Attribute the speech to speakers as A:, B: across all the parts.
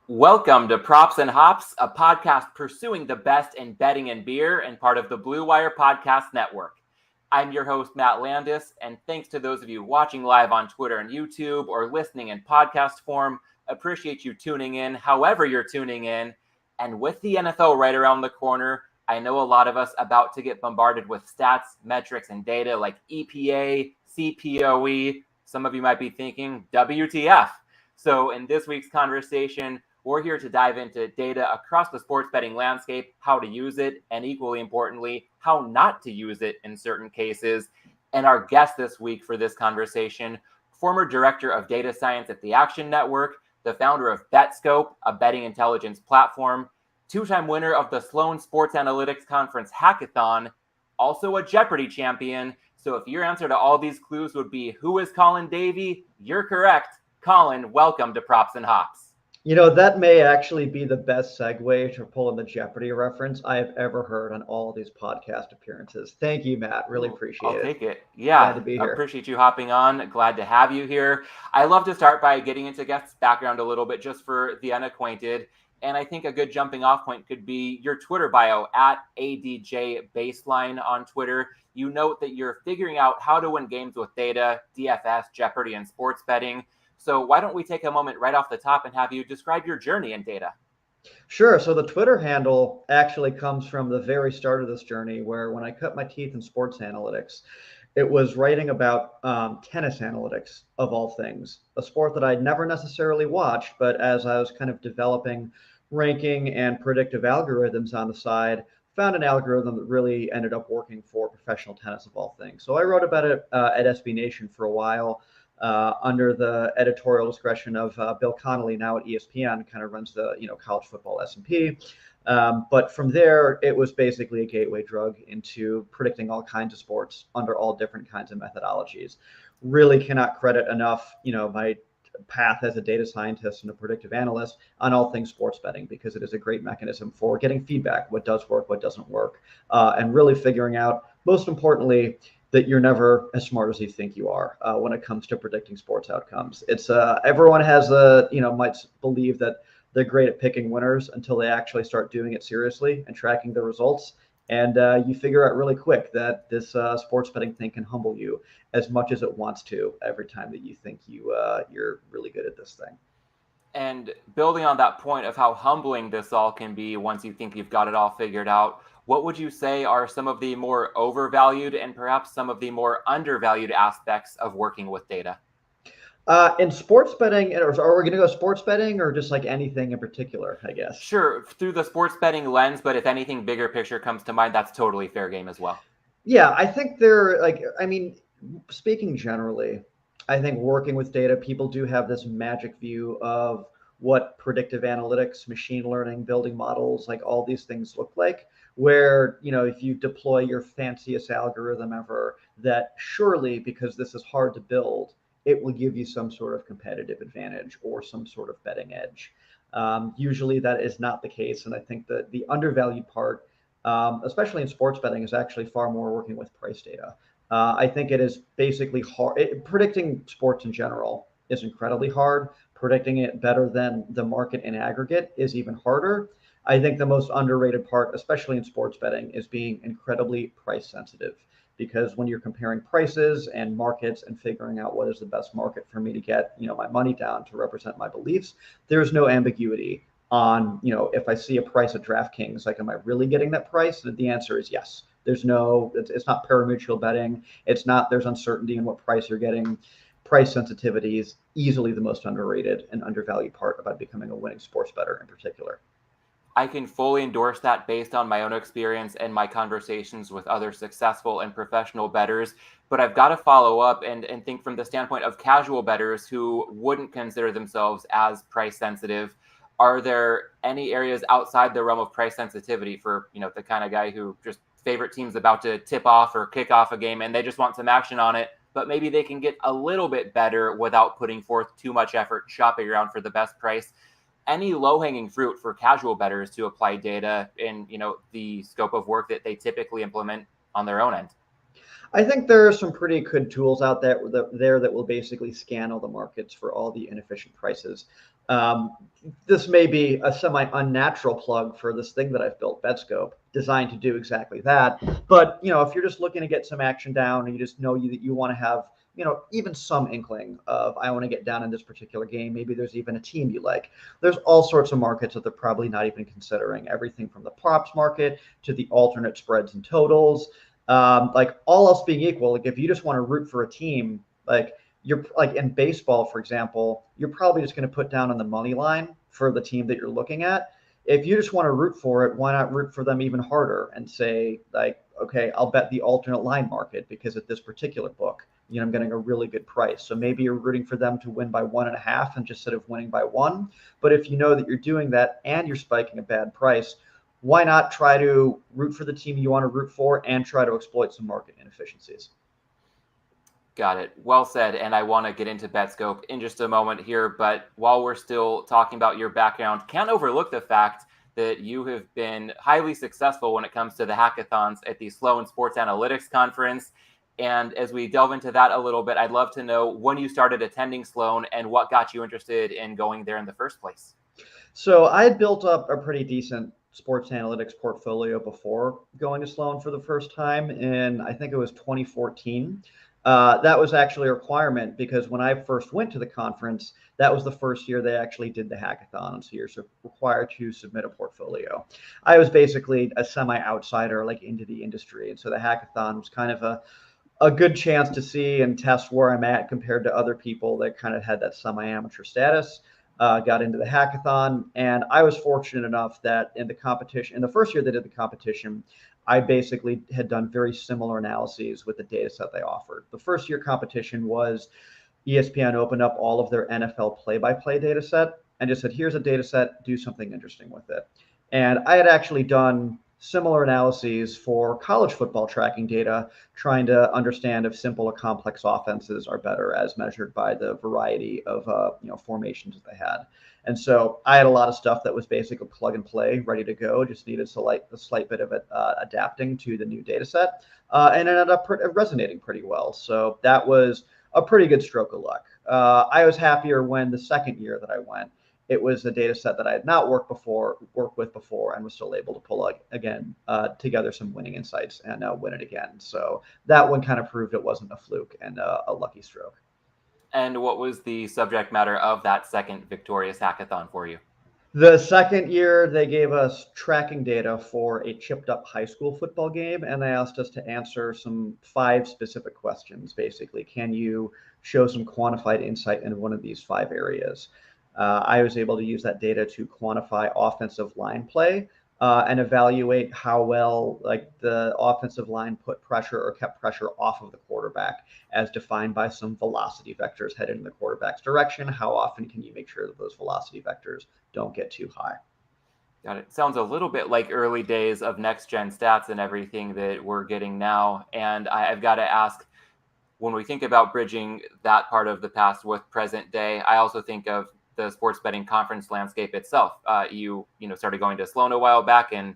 A: Welcome to Props and Hops, a podcast pursuing the best in betting and beer and part of the Blue Wire Podcast Network. I'm your host, Matt Landis, and thanks to those of you watching live on Twitter and YouTube or listening in podcast form. Appreciate you tuning in, however you're tuning in. And with the NFL right around the corner, I know a lot of us about to get bombarded with stats, metrics, and data like EPA, CPOE. Some of you might be thinking, WTF? So in this week's conversation, we're here to dive into data across the sports betting landscape, how to use it, and equally importantly, how not to use it in certain cases. And our guest this week for this conversation, former director of data science at the Action Network, the founder of Betscope, a betting intelligence platform, two-time winner of the Sloan Sports Analytics Conference Hackathon, also a Jeopardy champion. So if your answer to all these clues would be, who is Colin Davy? You're correct. Colin, welcome to Props and Hops.
B: You know, that may actually be the best segue to pull in the Jeopardy reference I have ever heard on all of these podcast appearances. Thank you, Matt. Really appreciate it.
A: I'll take it. Yeah,
B: glad to be here.
A: Appreciate you hopping on. Glad to have you here. I love to start by getting into guests' background a little bit just for the unacquainted. And I think a good jumping off point could be your Twitter bio at ADJ Baseline on Twitter. You note that you're figuring out how to win games with data, DFS, Jeopardy, and sports betting. So why don't we take a moment right off the top and have you describe your journey in data?
B: Sure. So the Twitter handle actually comes from the very start of this journey, where when I cut my teeth in sports analytics, it was writing about tennis analytics, of all things, a sport that I'd never necessarily watched, but as I was kind of developing ranking and predictive algorithms on the side, found an algorithm that really ended up working for professional tennis, of all things. So I wrote about it at SB Nation for a while. Under the editorial discretion of Bill Connolly, now at ESPN, kind of runs the college football S&P. But from there, it was basically a gateway drug into predicting all kinds of sports under all different kinds of methodologies. Really cannot credit enough, my path as a data scientist and a predictive analyst on all things sports betting, because it is a great mechanism for getting feedback, what does work, what doesn't work, and really figuring out, most importantly, that you're never as smart as you think you are when it comes to predicting sports outcomes. It's everyone has might believe that they're great at picking winners until they actually start doing it seriously and tracking the results. And you figure out really quick that this sports betting thing can humble you as much as it wants to every time that you think you're really good at this thing.
A: And building on that point of how humbling this all can be once you think you've got it all figured out, what would you say are some of the more overvalued and perhaps some of the more undervalued aspects of working with data?
B: In sports betting, are we going to go sports betting or just like anything in particular, I guess?
A: Sure, through the sports betting lens, but if anything bigger picture comes to mind, that's totally fair game as well.
B: Yeah, I think speaking generally, I think working with data, people do have this magic view of what predictive analytics, machine learning, building models, like all these things look like, where, if you deploy your fanciest algorithm ever, that surely, because this is hard to build, it will give you some sort of competitive advantage or some sort of betting edge. Usually that is not the case. And I think that the undervalued part, especially in sports betting, is actually far more working with price data. I think it is basically hard. Predicting sports in general is incredibly hard. Predicting it better than the market in aggregate is even harder. I think the most underrated part, especially in sports betting, is being incredibly price sensitive. Because when you're comparing prices and markets and figuring out what is the best market for me to get, my money down to represent my beliefs, there's no ambiguity on, if I see a price at DraftKings, like, am I really getting that price? And the answer is yes. It's not pari-mutuel betting. There's uncertainty in what price you're getting. Price sensitivity is easily the most underrated and undervalued part about becoming a winning sports bettor in particular.
A: I can fully endorse that based on my own experience and my conversations with other successful and professional bettors. But I've got to follow up and think from the standpoint of casual bettors who wouldn't consider themselves as price sensitive. Are there any areas outside the realm of price sensitivity for, the kind of guy who just favorite team's about to tip off or kick off a game and they just want some action on it, but maybe they can get a little bit better without putting forth too much effort shopping around for the best price? Any low-hanging fruit for casual bettors to apply data in, the scope of work that they typically implement on their own end?
B: I think there are some pretty good tools out there that will basically scan all the markets for all the inefficient prices. Um, this may be a semi-unnatural plug for this thing that I've built, Betscope, designed to do exactly that. But if you're just looking to get some action down, and you just know that you want to have even some inkling of I want to get down in this particular game. Maybe there's even a team you like. There's all sorts of markets that they're probably not even considering. Everything from the props market to the alternate spreads and totals. Like all else being equal, like if you just want to root for a team, like you're like in baseball, for example, you're probably just going to put down on the money line for the team that you're looking at. If you just want to root for it, why not root for them even harder and say like, okay, I'll bet the alternate line market because at this particular book, I'm getting a really good price. So maybe you're rooting for them to win by 1.5 and just instead of winning by 1. But if you know that you're doing that and you're spiking a bad price, why not try to root for the team you want to root for and try to exploit some market inefficiencies?
A: Got it. Well said. And I want to get into Betscope in just a moment here. But while we're still talking about your background, can't overlook the fact that you have been highly successful when it comes to the hackathons at the Sloan Sports Analytics Conference. And as we delve into that a little bit, I'd love to know when you started attending Sloan and what got you interested in going there in the first place.
B: So I had built up a pretty decent sports analytics portfolio before going to Sloan for the first time in, I think it was 2014. That was actually a requirement because when I first went to the conference, that was the first year they actually did the hackathon. And so you're required to submit a portfolio. I was basically a semi-outsider, like into the industry. And so the hackathon was kind of a good chance to see and test where I'm at compared to other people that kind of had that semi-amateur status. Got into the hackathon, and I was fortunate enough that in the first year they did the competition, I basically had done very similar analyses with the data set they offered. The first year competition was ESPN opened up all of their NFL play-by-play data set and just said, here's a data set, do something interesting with it. And I had actually done similar analyses for college football tracking data, trying to understand if simple or complex offenses are better as measured by the variety of formations that they had. And so I had a lot of stuff that was basically plug and play, ready to go, just needed a slight bit of it adapting to the new data set, and it ended up resonating pretty well. So that was a pretty good stroke of luck. I was happier when the second year that I went, it was a data set that I had not worked with before, and was still able to pull together some winning insights and win it again. So that one kind of proved it wasn't a fluke and a lucky stroke.
A: And what was the subject matter of that second victorious hackathon for you?
B: The second year, they gave us tracking data for a chipped up high school football game, and they asked us to answer 5 specific questions. Basically, can you show some quantified insight in one of these 5 areas? I was able to use that data to quantify offensive line play and evaluate how well the offensive line put pressure or kept pressure off of the quarterback as defined by some velocity vectors headed in the quarterback's direction. How often can you make sure that those velocity vectors don't get too high?
A: Got it. Sounds a little bit like early days of next-gen stats and everything that we're getting now. And I've got to ask, when we think about bridging that part of the past with present day, I also think of the sports betting conference landscape itself. You started going to Sloan a while back and,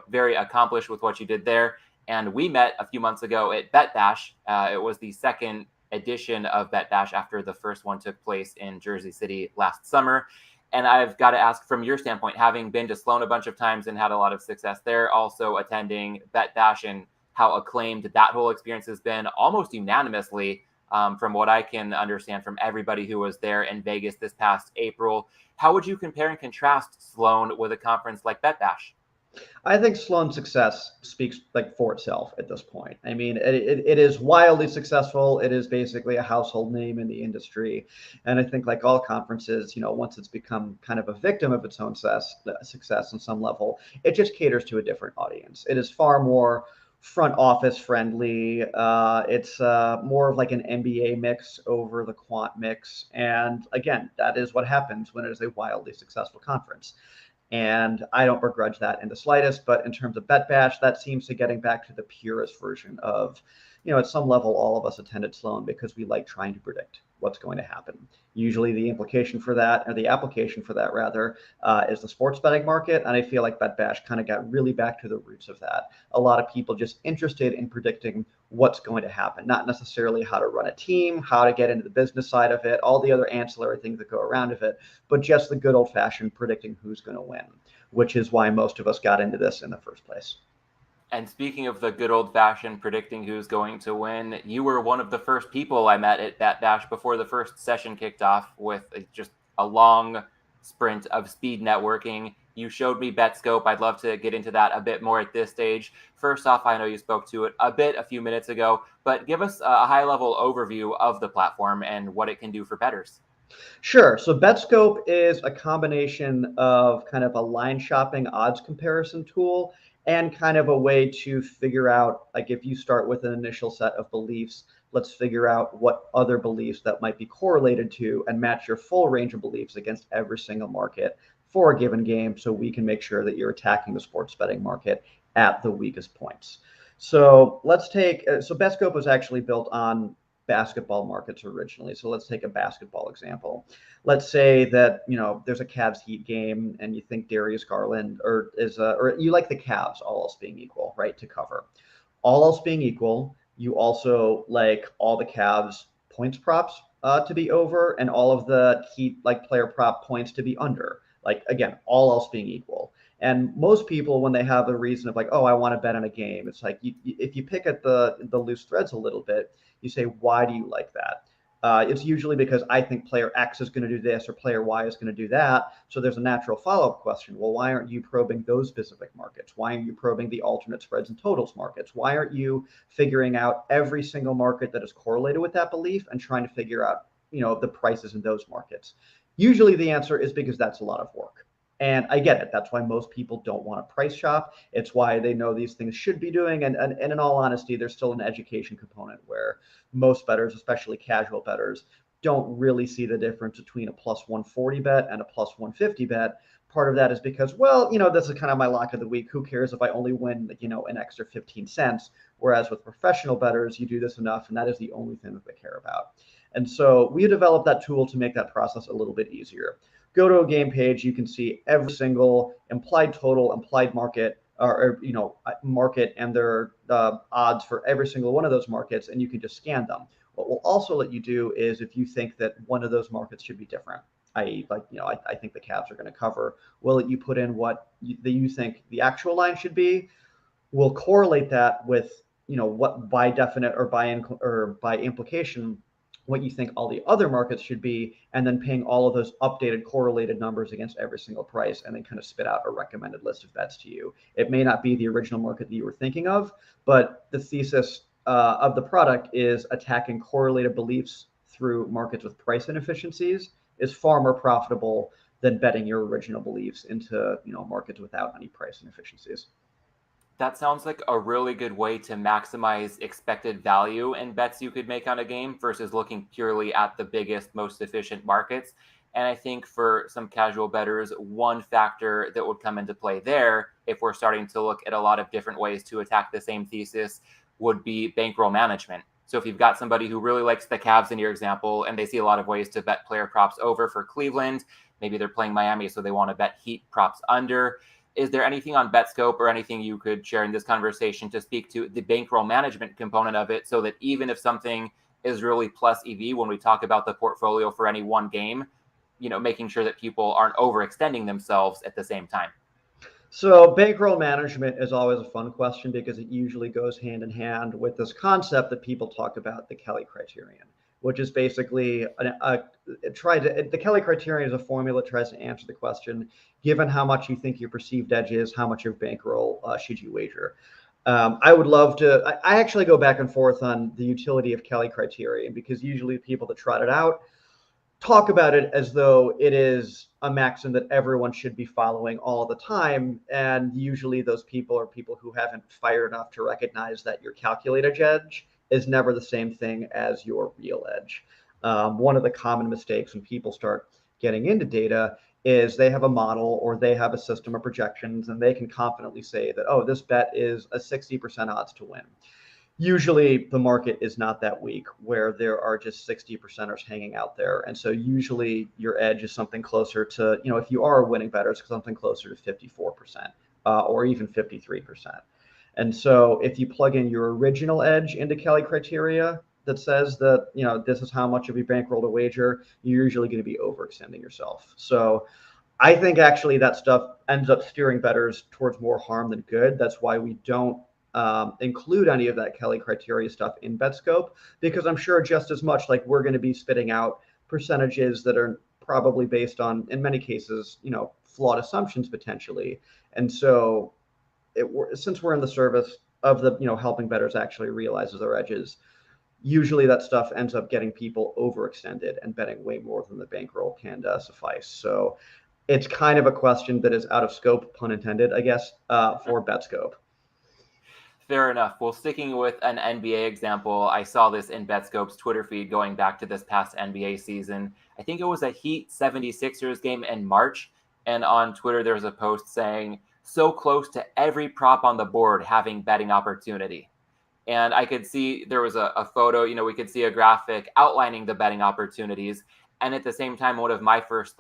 A: very accomplished with what you did there. And we met a few months ago at Bet Bash. It was the second edition of Bet Bash after the first one took place in Jersey City last summer. And I've got to ask, from your standpoint, having been to Sloan a bunch of times and had a lot of success there, also attending Bet Bash and how acclaimed that whole experience has been almost unanimously, from what I can understand from everybody who was there in Vegas this past April. How would you compare and contrast Sloan with a conference like Bet Bash?
B: I think Sloan's success speaks for itself at this point. I mean, it is wildly successful. It is basically a household name in the industry. And I think like all conferences, once it's become kind of a victim of its own success on some level, it just caters to a different audience. It is far more front office friendly. It's more of like an MBA mix over the quant mix. And again, that is what happens when it is a wildly successful conference. And I don't begrudge that in the slightest, but in terms of Bet Bash, that seems to getting back to the purest version of at some level, all of us attended Sloan because we like trying to predict what's going to happen. Usually the implication for that, or the application for that rather, is the sports betting market. And I feel like Bet Bash kind of got really back to the roots of that. A lot of people just interested in predicting what's going to happen, not necessarily how to run a team, how to get into the business side of it, all the other ancillary things that go around of it, but just the good old fashioned predicting who's going to win, which is why most of us got into this in the first place.
A: And speaking of the good old-fashioned predicting who's going to win, you were one of the first people I met at Bet Bash before the first session kicked off with just a long sprint of speed networking. You showed me Betscope. I'd love to get into that a bit more at this stage. First off, I know you spoke to it a few minutes ago, but give us a high-level overview of the platform and what it can do for bettors.
B: Sure. So Betscope is a combination of kind of a line shopping odds comparison tool and kind of a way to figure out, like, if you start with an initial set of beliefs, let's figure out what other beliefs that might be correlated to and match your full range of beliefs against every single market for a given game, so we can make sure that you're attacking the sports betting market at the weakest points. So Betscope was actually built on basketball markets originally. So let's take a basketball example. Let's say that there's a Cavs Heat game, and you think Darius Garland or you like the Cavs, all else being equal, right, to cover. All else being equal, you also like all the Cavs points props to be over, and all of the Heat like player prop points to be under. Like, again, all else being equal. And most people, when they have a reason of like, oh, I want to bet on a game, it's like if you pick at the loose threads a little bit, you say, why do you like that? It's usually because I think player X is going to do this or player Y is going to do that. So there's a natural follow-up question. Well, why aren't you probing those specific markets? Why aren't you probing the alternate spreads and totals markets? Why aren't you figuring out every single market that is correlated with that belief and trying to figure out, the prices in those markets? Usually the answer is because that's a lot of work. And I get it. That's why most people don't want to price shop. It's why they know these things should be doing. And in all honesty, there's still an education component where most bettors, especially casual bettors, don't really see the difference between a plus 140 bet and a plus 150 bet. Part of that is because, well, this is kind of my lock of the week. Who cares if I only win, an extra 15 cents? Whereas with professional bettors, you do this enough, and that is the only thing that they care about. And so we developed that tool to make that process a little bit easier. Go to a game page, you can see every single implied total, implied market, market and their odds for every single one of those markets, and you can just scan them. What we'll also let you do is, if you think that one of those markets should be different, i.e., I think the Cavs are going to cover, we'll let you put in what you think the actual line should be. We'll correlate that with what by definite or by implication what you think all the other markets should be, and then ping all of those updated correlated numbers against every single price, and then kind of spit out a recommended list of bets to you. It may not be the original market that you were thinking of, but the thesis of the product is attacking correlated beliefs through markets with price inefficiencies is far more profitable than betting your original beliefs into markets without any price inefficiencies.
A: That sounds like a really good way to maximize expected value in bets you could make on a game versus looking purely at the biggest, most efficient markets. And I think for some casual bettors, one factor that would come into play there, if we're starting to look at a lot of different ways to attack the same thesis, would be bankroll management. So if you've got somebody who really likes the Cavs in your example, and they see a lot of ways to bet player props over for Cleveland, maybe they're playing Miami, so they want to bet Heat props under. Is there anything on Betscope or anything you could share in this conversation to speak to the bankroll management component of it, so that even if something is really plus EV when we talk about the portfolio for any one game, making sure that people aren't overextending themselves at the same time?
B: So bankroll management is always a fun question because it usually goes hand in hand with this concept that people talk about, the Kelly criterion, which is basically the Kelly criterion is a formula that tries to answer the question, given how much you think your perceived edge is, how much of bankroll should you wager? I would love to, I actually go back and forth on the utility of Kelly criterion, because usually people that trot it out talk about it as though it is a maxim that everyone should be following all the time. And usually those people are people who haven't fired enough to recognize that your calculated edge is never the same thing as your real edge. One of the common mistakes when people start getting into data is they have a model or they have a system of projections, and they can confidently say that, oh, this bet is a 60% odds to win. usually the market is not that weak where there are just 60%ers hanging out there. And so usually your edge is something closer to, if you are a winning bettor, it's something closer to 54% or even 53%. And so if you plug in your original edge into Kelly criteria that says that, this is how much of your bankroll to wager, you're usually going to be overextending yourself. So I think actually that stuff ends up steering bettors towards more harm than good. That's why we don't include any of that Kelly criteria stuff in Betscope, because I'm sure just as much like we're going to be spitting out percentages that are probably based on, in many cases, flawed assumptions potentially. And so since we're in the service of the, helping bettors actually realize their edges, usually that stuff ends up getting people overextended and betting way more than the bankroll can suffice. So it's kind of a question that is out of scope, pun intended, I guess, for Betscope.
A: Fair enough. Well, sticking with an NBA example, I saw this in Betscope's Twitter feed going back to this past NBA season. I think it was a Heat 76ers game in March. And on Twitter, there was a post saying, so close to every prop on the board having betting opportunity. And I could see there was a photo, we could see a graphic outlining the betting opportunities. And at the same time, one of my first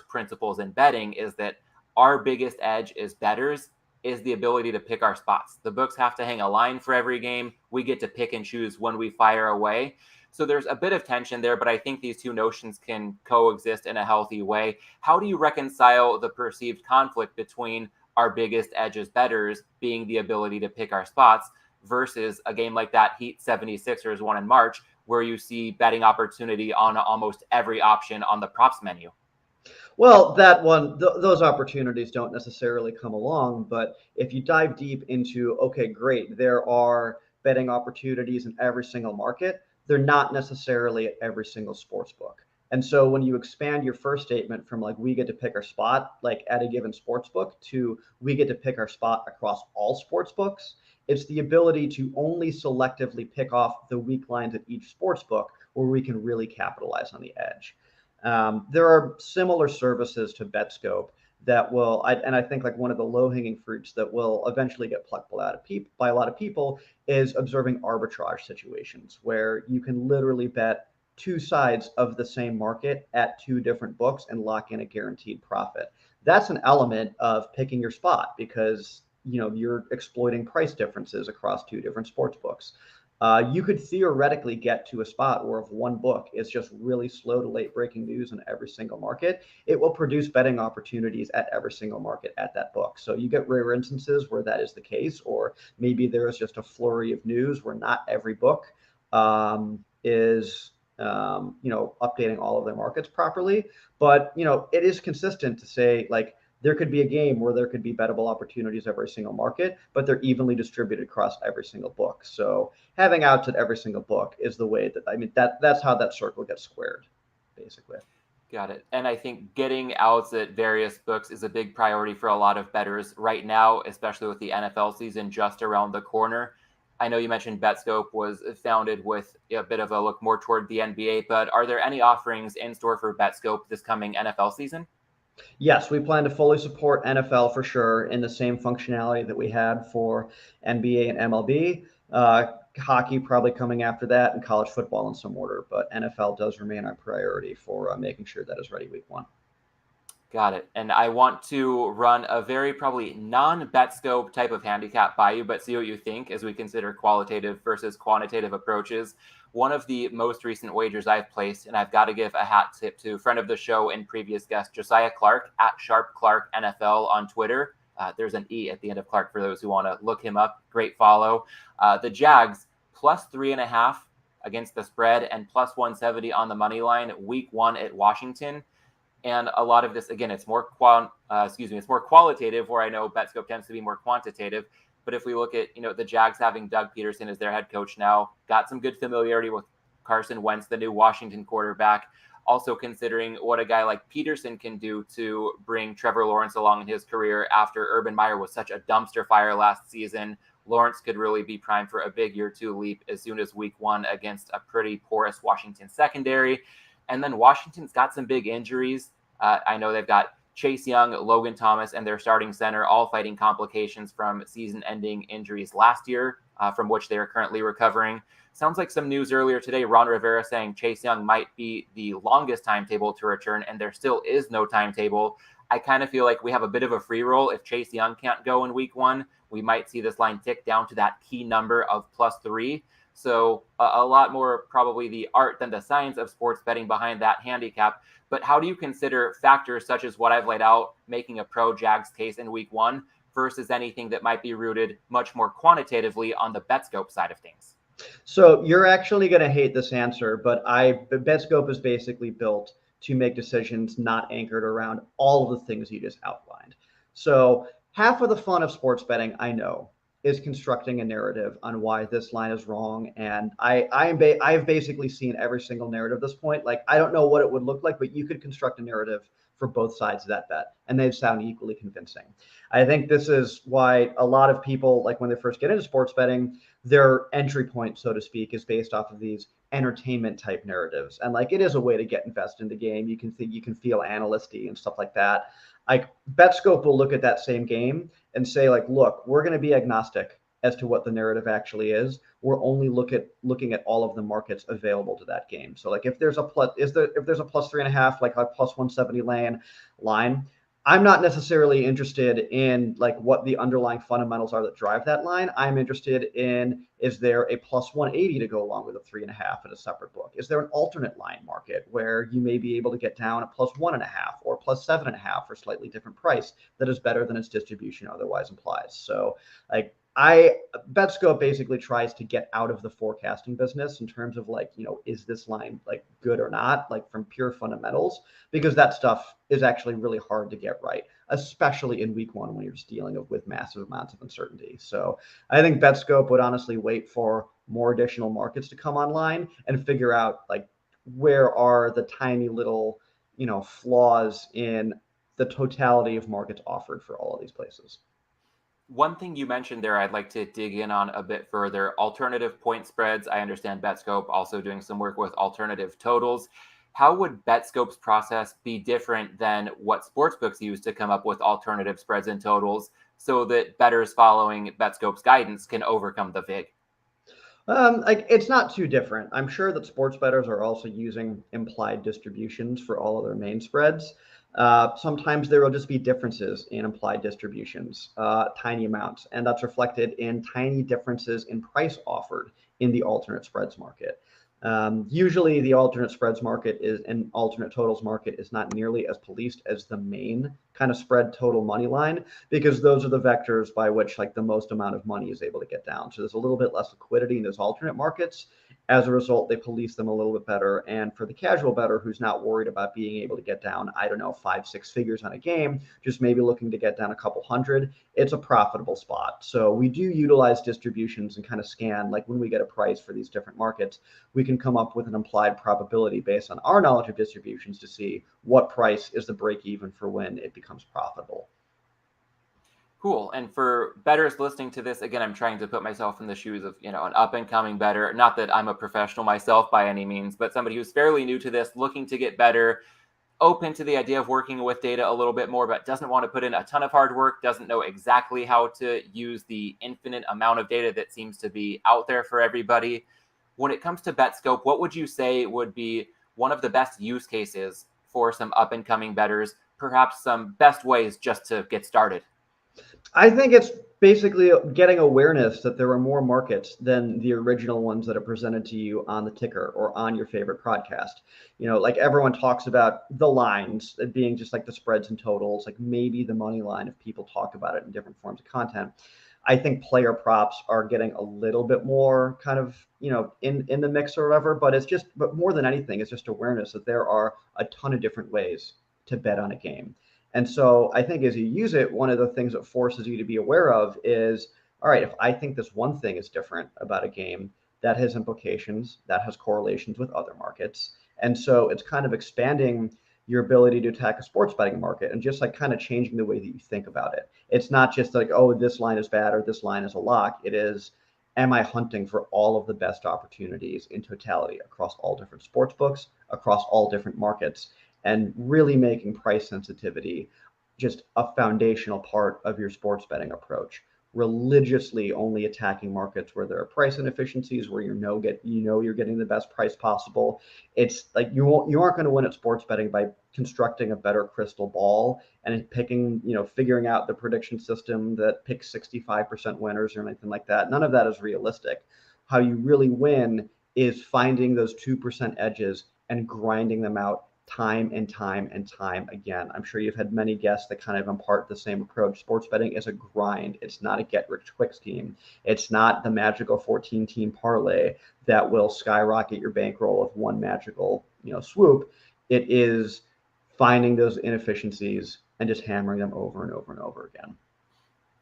A: principles in betting is that our biggest edge as bettors is the ability to pick our spots. The books have to hang a line for every game. We get to pick and choose when we fire away. So there's a bit of tension there, but I think these two notions can coexist in a healthy way. How do you reconcile the perceived conflict between our biggest edge as bettors being the ability to pick our spots versus a game like that Heat 76ers one in March, where you see betting opportunity on almost every option on the props menu?
B: Well, that one, those opportunities don't necessarily come along. But if you dive deep into, okay, great, there are betting opportunities in every single market, they're not necessarily at every single sports book. And so when you expand your first statement from like, we get to pick our spot, like at a given sports book, to we get to pick our spot across all sports books, it's the ability to only selectively pick off the weak lines at each sports book where we can really capitalize on the edge. There are similar services to Betscope that will, and I think like one of the low-hanging fruits that will eventually get plucked by a lot of people is observing arbitrage situations where you can literally bet two sides of the same market at two different books and lock in a guaranteed profit. That's an element of picking your spot because you're exploiting price differences across two different sports books. You could theoretically get to a spot where if one book is just really slow to late breaking news in every single market, it will produce betting opportunities at every single market at that book. So you get rare instances where that is the case, or maybe there is just a flurry of news where not every book is updating all of their markets properly. But it is consistent to say like, there could be a game where there could be bettable opportunities every single market, but they're evenly distributed across every single book. So having outs at every single book is the way that's how that circle gets squared, basically.
A: Got it. And I think getting outs at various books is a big priority for a lot of bettors right now, especially with the NFL season just around the corner. I know you mentioned Betscope was founded with a bit of a look more toward the NBA, but are there any offerings in store for Betscope this coming NFL season?
B: Yes, we plan to fully support NFL for sure in the same functionality that we had for NBA and MLB. Hockey probably coming after that, and college football in some order. But NFL does remain our priority for making sure that is ready week one.
A: Got it. And I want to run a very probably non-Betscope type of handicap by you, but see what you think as we consider qualitative versus quantitative approaches. One of the most recent wagers I've placed, and I've got to give a hat tip to friend of the show and previous guest, Josiah Clark at Sharp Clark NFL on Twitter. There's an E at the end of Clark for those who want to look him up. Great follow. The Jags plus 3.5 against the spread and plus 170 on the money line week one at Washington. And a lot of this, again, it's more qualitative, where I know Betscope tends to be more quantitative. But if we look at, the Jags having Doug Peterson as their head coach now, got some good familiarity with Carson Wentz, the new Washington quarterback. Also considering what a guy like Peterson can do to bring Trevor Lawrence along in his career after Urban Meyer was such a dumpster fire last season. Lawrence could really be primed for a big year two leap as soon as week one against a pretty porous Washington secondary. And then Washington's got some big injuries. I know they've got Chase Young, Logan Thomas, and their starting center all fighting complications from season-ending injuries last year, from which they are currently recovering. Sounds like some news earlier today, Ron Rivera saying Chase Young might be the longest timetable to return, and there still is no timetable. I kind of feel like we have a bit of a free roll. If Chase Young can't go in week 1, we might see this line tick down to that key number of +3. So a lot more probably the art than the science of sports betting behind that handicap. But how do you consider factors such as what I've laid out, making a pro Jags case in week 1 versus anything that might be rooted much more quantitatively on the Betscope side of things?
B: So you're actually going to hate this answer, but Betscope is basically built to make decisions not anchored around all of the things you just outlined. So half of the fun of sports betting, I know, is constructing a narrative on why this line is wrong. And I've basically seen every single narrative at this point. Like, I don't know what it would look like, but you could construct a narrative for both sides of that bet, and they sound equally convincing. I think this is why a lot of people, like when they first get into sports betting, their entry point, so to speak, is based off of these entertainment type narratives. And like, it is a way to get invested in the game. You can feel analysty and stuff like that. Like, Betscope will look at that same game and say, like, look, we're going to be agnostic as to what the narrative actually is. We're only looking at all of the markets available to that game. So like, if there's a +3.5, like a +170 line, I'm not necessarily interested in like what the underlying fundamentals are that drive that line. I'm interested in, is there a +180 to go along with a 3.5 at a separate book? Is there an alternate line market where you may be able to get down a +1.5 or +7.5 for slightly different price that is better than its distribution otherwise implies? So like, Betscope basically tries to get out of the forecasting business in terms of like, is this line like good or not, like from pure fundamentals, because that stuff is actually really hard to get right, especially in week 1 when you're just dealing with massive amounts of uncertainty. So I think Betscope would honestly wait for more additional markets to come online and figure out like, where are the tiny little, flaws in the totality of markets offered for all of these places.
A: One thing you mentioned there, I'd like to dig in on a bit further. Alternative point spreads. I understand Betscope also doing some work with alternative totals. How would Betscope's process be different than what sportsbooks use to come up with alternative spreads and totals so that bettors following Betscope's guidance can overcome the VIG?
B: Like, it's not too different. I'm sure that sports bettors are also using implied distributions for all of their main spreads. Sometimes there will just be differences in implied distributions, tiny amounts, and that's reflected in tiny differences in price offered in the alternate spreads market. Usually the alternate spreads market and alternate totals market is not nearly as policed as the main kind of spread total money line, because those are the vectors by which like the most amount of money is able to get down. So there's a little bit less liquidity in those alternate markets. As a result, they police them a little bit better. And for the casual bettor who's not worried about being able to get down, 5-6 figures on a game, just maybe looking to get down a couple hundred, it's a profitable spot. So we do utilize distributions and kind of scan, like when we get a price for these different markets, we can come up with an implied probability based on our knowledge of distributions to see what price is the break even for when it becomes profitable.
A: Cool. And for bettors listening to this, again, I'm trying to put myself in the shoes of, an up and coming bettor. Not that I'm a professional myself by any means, but somebody who's fairly new to this, looking to get better, open to the idea of working with data a little bit more, but doesn't want to put in a ton of hard work, doesn't know exactly how to use the infinite amount of data that seems to be out there for everybody. When it comes to Betscope, what would you say would be one of the best use cases for some up and coming bettors, perhaps some best ways just to get started?
B: I think it's basically getting awareness that there are more markets than the original ones that are presented to you on the ticker or on your favorite podcast. Like everyone talks about the lines being just like the spreads and totals, like maybe the money line if people talk about it in different forms of content. I think player props are getting a little bit more kind of, in the mix or whatever, but more than anything, it's just awareness that there are a ton of different ways to bet on a game. And so I think as you use it, one of the things it forces you to be aware of is, all right, if I think this one thing is different about a game, that has implications, that has correlations with other markets. And so it's kind of expanding your ability to attack a sports betting market and just like kind of changing the way that you think about it. It's not just like, oh, this line is bad or this line is a lock. It is, am I hunting for all of the best opportunities in totality across all different sports books, across all different markets? and really making price sensitivity just a foundational part of your sports betting approach. Religiously only attacking markets where there are price inefficiencies, where you're getting the best price possible. It's like you aren't going to win at sports betting by constructing a better crystal ball and figuring out the prediction system that picks 65% winners or anything like that. None of that is realistic. How you really win is finding those 2% edges and grinding them out time and time and time again. I'm sure you've had many guests that kind of impart the same approach. Sports betting is a grind. It's not a get-rich-quick scheme. It's not the magical 14-team parlay that will skyrocket your bankroll with one magical, swoop. It is finding those inefficiencies and just hammering them over and over and over again.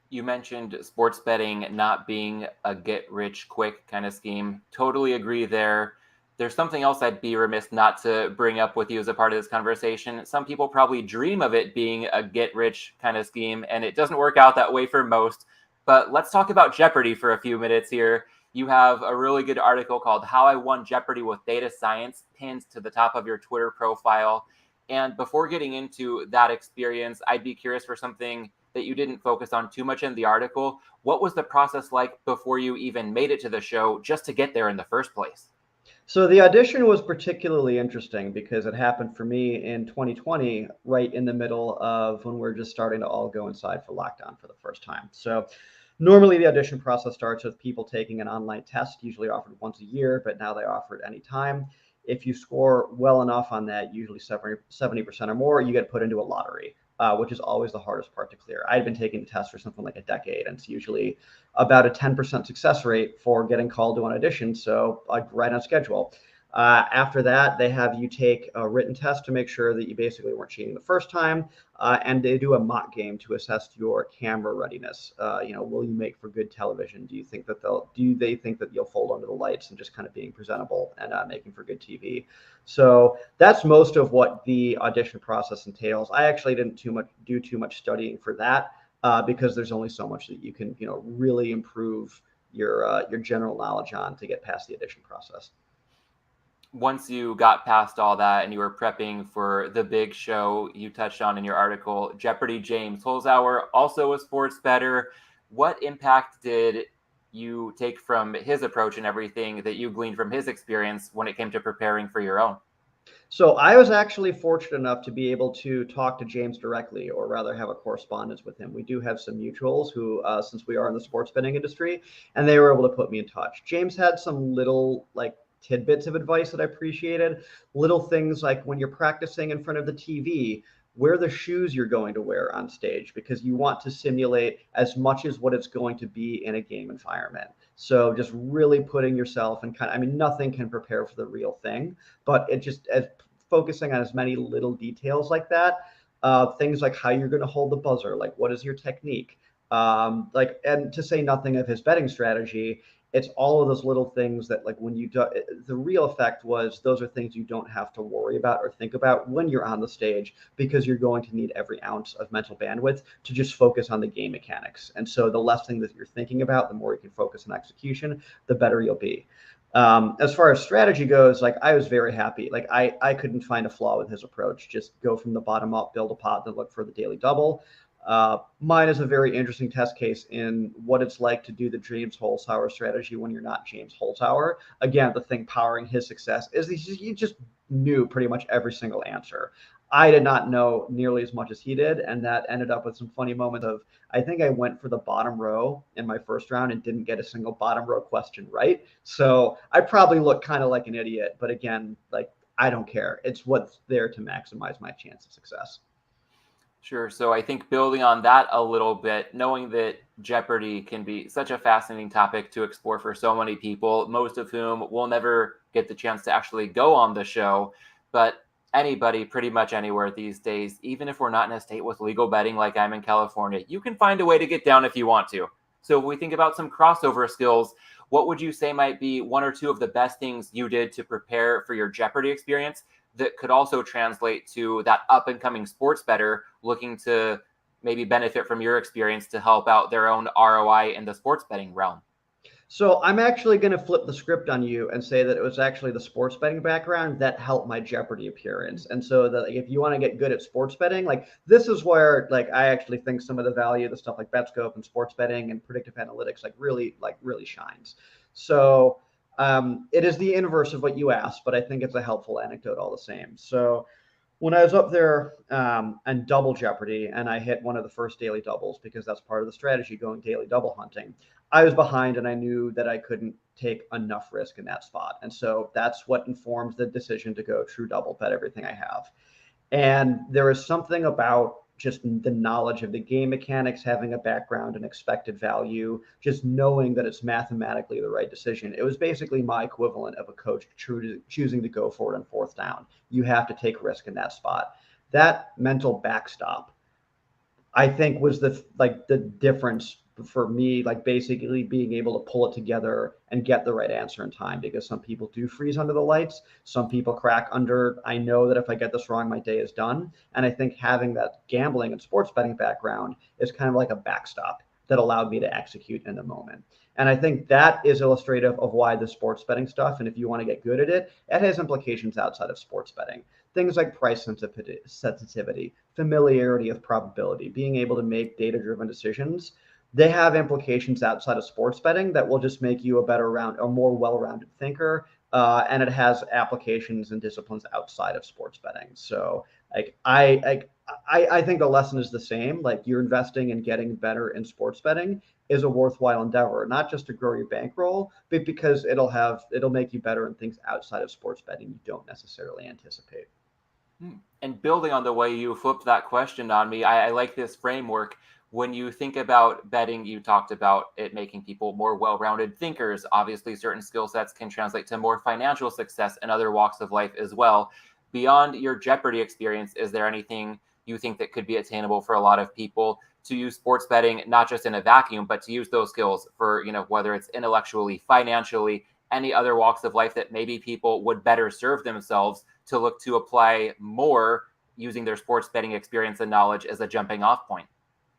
A: You mentioned sports betting not being a get-rich-quick kind of scheme. Totally agree there. There's something else I'd be remiss not to bring up with you as a part of this conversation. Some people probably dream of it being a get-rich kind of scheme, and it doesn't work out that way for most. But let's talk about Jeopardy for a few minutes here. You have a really good article called How I Won Jeopardy with Data Science pinned to the top of your Twitter profile. And before getting into that experience, I'd be curious for something that you didn't focus on too much in the article. What was the process like before you even made it to the show just to get there in the first place?
B: So the audition was particularly interesting because it happened for me in 2020, right in the middle of when we're just starting to all go inside for lockdown for the first time. So normally the audition process starts with people taking an online test, usually offered once a year, but now they offer it anytime. If you score well enough on that, usually 70% or more, you get put into a lottery, which is always the hardest part to clear. I'd been taking the test for something like a decade, and it's usually about a 10% success rate for getting called to an audition, so right on schedule. After that, they have you take a written test to make sure that you basically weren't cheating the first time, and they do a mock game to assess your camera readiness. Will you make for good television? Do they think that you'll fold under the lights and just kind of being presentable and making for good TV? So that's most of what the audition process entails. I actually didn't do too much studying for that because there's only so much that you can really improve your general knowledge on to get past the audition process.
A: Once you got past all that and you were prepping for the big show you touched on in your article, Jeopardy James, Holzhauer, also a sports bettor. What impact did you take from his approach and everything that you gleaned from his experience when it came to preparing for your own?
B: So I was actually fortunate enough to be able to talk to James directly, or rather have a correspondence with him. We do have some mutuals who, since we are in the sports betting industry, and they were able to put me in touch. James had some little tidbits of advice that I appreciated. Little things like when you're practicing in front of the TV, wear the shoes you're going to wear on stage because you want to simulate as much as what it's going to be in a game environment. So just really putting yourself in nothing can prepare for the real thing, but it just as focusing on as many little details like that, things like how you're going to hold the buzzer, like what is your technique, and to say nothing of his betting strategy. It's all of those little things that when you do, the real effect was those are things you don't have to worry about or think about when you're on the stage because you're going to need every ounce of mental bandwidth to just focus on the game mechanics. And so the less things that you're thinking about, the more you can focus on execution, the better you'll be. As far as strategy goes, I was very happy. I couldn't find a flaw with his approach. Just go from the bottom up, build a pot, then look for the daily double. Mine is a very interesting test case in what it's like to do the James Holzauer strategy when you're not James Holzauer. Again, the thing powering his success is he just knew pretty much every single answer. I did not know nearly as much as he did, and that ended up with some funny moments of, I think I went for the bottom row in my first round and didn't get a single bottom row question right. So I probably look kind of like an idiot, but again, I don't care. It's what's there to maximize my chance of success.
A: Sure. So I think building on that a little bit, knowing that Jeopardy can be such a fascinating topic to explore for so many people, most of whom will never get the chance to actually go on the show, but anybody pretty much anywhere these days, even if we're not in a state with legal betting like I'm in California, you can find a way to get down if you want to. So if we think about some crossover skills, what would you say might be one or two of the best things you did to prepare for your Jeopardy experience that could also translate to that up-and-coming sports bettor looking to maybe benefit from your experience to help out their own ROI in the sports betting realm?
B: So I'm actually going to flip the script on you and say that it was actually the sports betting background that helped my Jeopardy appearance. And so that if you want to get good at sports betting, like this is where like I actually think some of the value of the stuff like Betscope and sports betting and predictive analytics really shines. So it is the inverse of what you asked, but I think it's a helpful anecdote all the same. So when I was up there and double Jeopardy, and I hit one of the first daily doubles because that's part of the strategy, going daily double hunting. I was behind, and I knew that I couldn't take enough risk in that spot, and so that's what informed the decision to go true double, bet everything I have. And there is something about just the knowledge of the game mechanics, having a background and expected value, just knowing that it's mathematically the right decision. It was basically my equivalent of a coach choosing to go for it on fourth down. You have to take risk in that spot. That mental backstop, I think, was the difference for me, like basically being able to pull it together and get the right answer in time, because some people do freeze under the lights. Some people crack under, I know that if I get this wrong, my day is done. And I think having that gambling and sports betting background is kind of like a backstop that allowed me to execute in the moment. And I think that is illustrative of why the sports betting stuff, and if you want to get good at it, it has implications outside of sports betting. Things like price sensitivity, familiarity with probability, being able to make data-driven decisions, they have implications outside of sports betting that will just make you a more well-rounded thinker. And it has applications and disciplines outside of sports betting. So like I think the lesson is the same. Like you're investing in getting better in sports betting is a worthwhile endeavor, not just to grow your bankroll, but because it'll make you better in things outside of sports betting you don't necessarily anticipate.
A: And building on the way you flipped that question on me, I like this framework. When you think about betting, you talked about it making people more well-rounded thinkers. Obviously, certain skill sets can translate to more financial success in other walks of life as well. Beyond your Jeopardy experience, is there anything you think that could be attainable for a lot of people to use sports betting, not just in a vacuum, but to use those skills for, whether it's intellectually, financially, any other walks of life that maybe people would better serve themselves to look to apply more using their sports betting experience and knowledge as a jumping off point?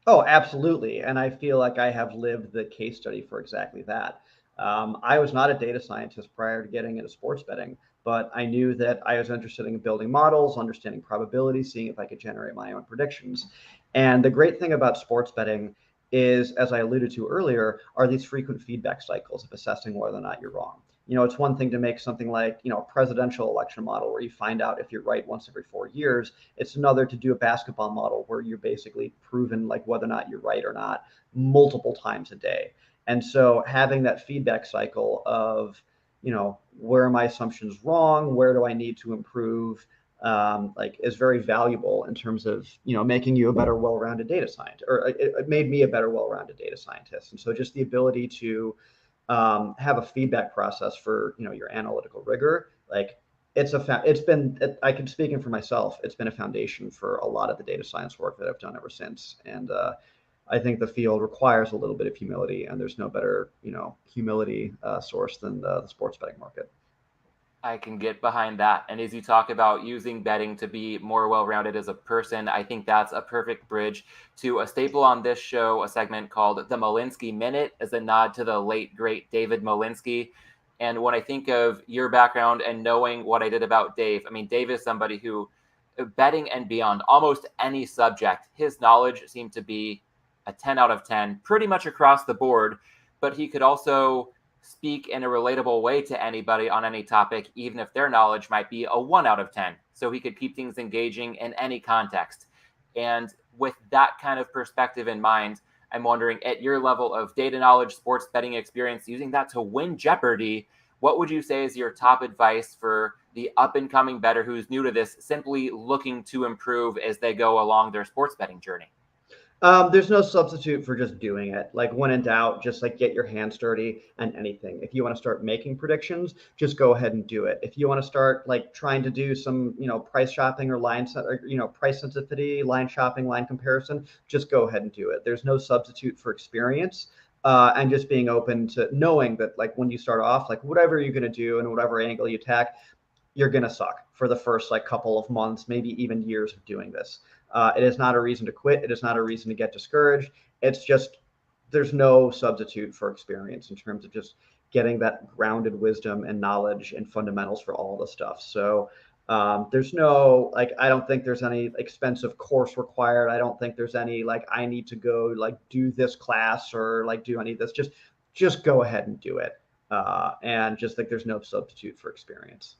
B: Oh, absolutely. And I feel like I have lived the case study for exactly that. I was not a data scientist prior to getting into sports betting, but I knew that I was interested in building models, understanding probability, seeing if I could generate my own predictions. And the great thing about sports betting is, as I alluded to earlier, are these frequent feedback cycles of assessing whether or not you're wrong. It's one thing to make something like, a presidential election model where you find out if you're right once every 4 years. It's another to do a basketball model where you're basically proven like whether or not you're right or not multiple times a day. And so having that feedback cycle of, where are my assumptions wrong? Where do I need to improve? Is very valuable in terms of, making you a better, well-rounded data scientist, or it made me a better, well-rounded data scientist. And so just the ability to have a feedback process for your analytical rigor, like I can speaking for myself, it's been a foundation for a lot of the data science work that I've done ever since. And I think the field requires a little bit of humility, and there's no better humility source than the sports betting market.
A: I can get behind that. And as you talk about using betting to be more well-rounded as a person, I think that's a perfect bridge to a staple on this show, a segment called the Malinsky Minute, as a nod to the late, great David Malinsky. And when I think of your background and knowing what I did about Dave, I mean, Dave is somebody who, betting and beyond, almost any subject, his knowledge seemed to be a 10 out of 10, pretty much across the board. But he could also speak in a relatable way to anybody on any topic, even if their knowledge might be a 1 out of 10. So he could keep things engaging in any context. And with that kind of perspective in mind, I'm wondering, at your level of data knowledge, sports betting experience, using that to win Jeopardy, what would you say is your top advice for the up and coming bettor who's new to this, simply looking to improve as they go along their sports betting journey?
B: There's no substitute for just doing it. Like when in doubt, just like get your hands dirty and anything. If you want to start making predictions, just go ahead and do it. If you want to start like trying to do some, price shopping or price sensitivity, line shopping, line comparison, just go ahead and do it. There's no substitute for experience. And just being open to knowing that like when you start off, like whatever you're going to do and whatever angle you attack, you're going to suck for the first like couple of months, maybe even years of doing this. It is not a reason to quit. It is not a reason to get discouraged. It's just there's no substitute for experience in terms of just getting that grounded wisdom and knowledge and fundamentals for all the stuff. So there's no, like, I don't think there's any expensive course required. I don't think there's any, like, I need to go like do this class or like do any of this. Just go ahead and do it. And just think there's no substitute for experience.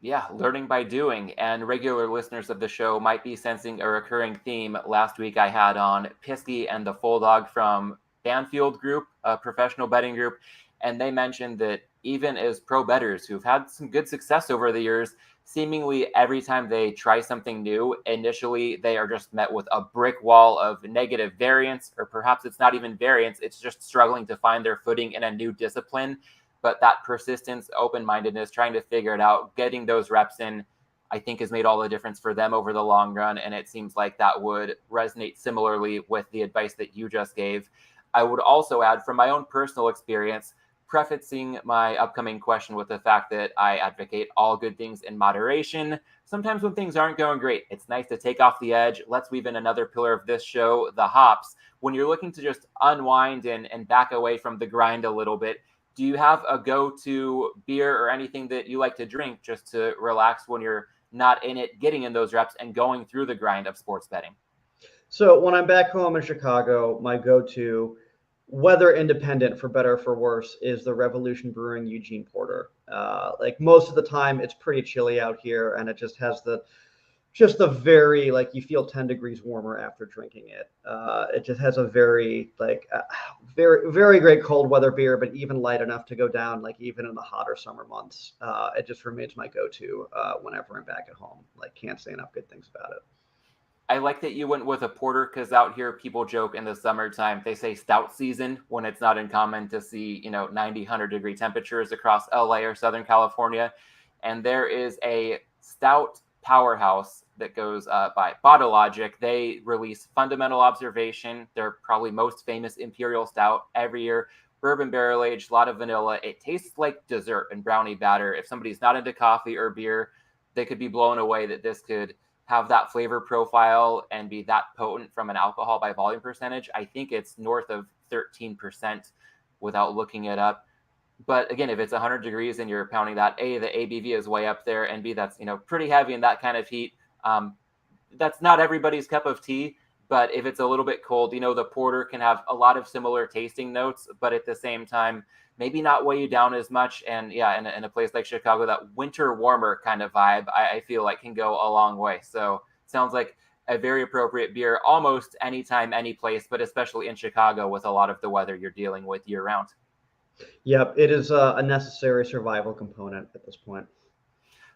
A: Yeah, learning by doing. And regular listeners of the show might be sensing a recurring theme. Last week I had on Pisky and the Full Dog from Banfield Group, a professional betting group. And they mentioned that even as pro bettors who've had some good success over the years, seemingly every time they try something new, initially they are just met with a brick wall of negative variance, or perhaps it's not even variance, it's just struggling to find their footing in a new discipline. But that persistence, open-mindedness, trying to figure it out, getting those reps in, I think has made all the difference for them over the long run. And it seems like that would resonate similarly with the advice that you just gave. I would also add, from my own personal experience, prefacing my upcoming question with the fact that I advocate all good things in moderation. Sometimes when things aren't going great, it's nice to take off the edge. Let's weave in another pillar of this show, the hops. When you're looking to just unwind and back away from the grind a little bit, do you have a go-to beer or anything that you like to drink just to relax when you're not in it, getting in those reps and going through the grind of sports betting?
B: So when I'm back home in Chicago, my go-to, weather independent for better or for worse, is the Revolution Brewing Eugene Porter. Like most of the time, it's pretty chilly out here, and it just has the very, like, you feel 10 degrees warmer after drinking it. It just has a very, like, very, very great cold weather beer, but even light enough to go down, like, even in the hotter summer months. It just remains my go-to whenever I'm back at home. Like, can't say enough good things about it.
A: I like that you went with a porter, because out here people joke in the summertime, they say stout season when it's not uncommon to see, 90, 100-degree temperatures across LA or Southern California. And there is a stout powerhouse that goes by Bottle Logic. They release Fundamental Observation, their probably most famous imperial stout every year. Bourbon barrel aged, a lot of vanilla. It tastes like dessert and brownie batter. If somebody's not into coffee or beer, they could be blown away that this could have that flavor profile and be that potent from an alcohol by volume percentage. I think it's north of 13% without looking it up. But again, if it's 100 degrees and you're pounding that, A, the ABV is way up there, and B, that's, pretty heavy in that kind of heat. That's not everybody's cup of tea, but if it's a little bit cold, the porter can have a lot of similar tasting notes, but at the same time, maybe not weigh you down as much. And yeah, in a place like Chicago, that winter warmer kind of vibe, I feel like can go a long way. So sounds like a very appropriate beer almost anytime, any place, but especially in Chicago with a lot of the weather you're dealing with year round.
B: Yep, it is a necessary survival component at this point.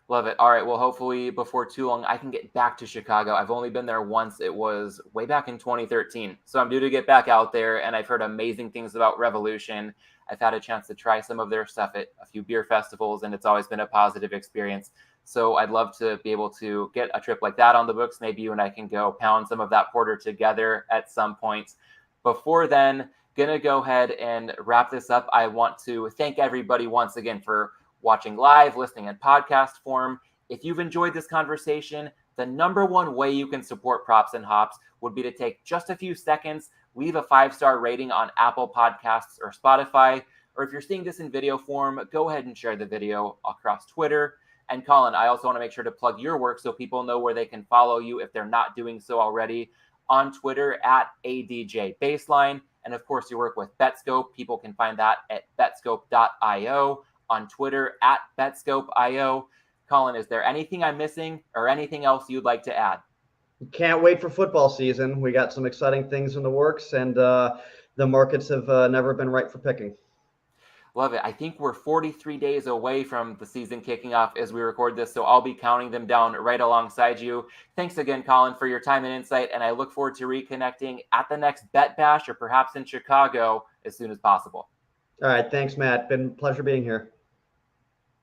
A: Love it. All right. Well, hopefully before too long, I can get back to Chicago. I've only been there once. It was way back in 2013. So I'm due to get back out there, and I've heard amazing things about Revolution. I've had a chance to try some of their stuff at a few beer festivals, and it's always been a positive experience. So I'd love to be able to get a trip like that on the books. Maybe you and I can go pound some of that porter together at some point. Before then, gonna go ahead and wrap this up. I want to thank everybody once again for watching live, listening in podcast form. If you've enjoyed this conversation, the number one way you can support Props and Hops would be to take just a few seconds, leave a 5-star rating on Apple Podcasts or Spotify, or if you're seeing this in video form, go ahead and share the video across Twitter. And Colin, I also want to make sure to plug your work so people know where they can follow you if they're not doing so already. On Twitter at ADJ Baseline. And of course, your work with Betscope. People can find that at betscope.io. On Twitter at Betscope.io. Colin, is there anything I'm missing or anything else you'd like to add?
B: Can't wait for football season. We got some exciting things in the works, and the markets have never been right for picking.
A: Love it. I think we're 43 days away from the season kicking off as we record this, so I'll be counting them down right alongside you. Thanks again, Colin, for your time and insight, and I look forward to reconnecting at the next Bet Bash or perhaps in Chicago as soon as possible.
B: All right. Thanks, Matt. Been a pleasure being here.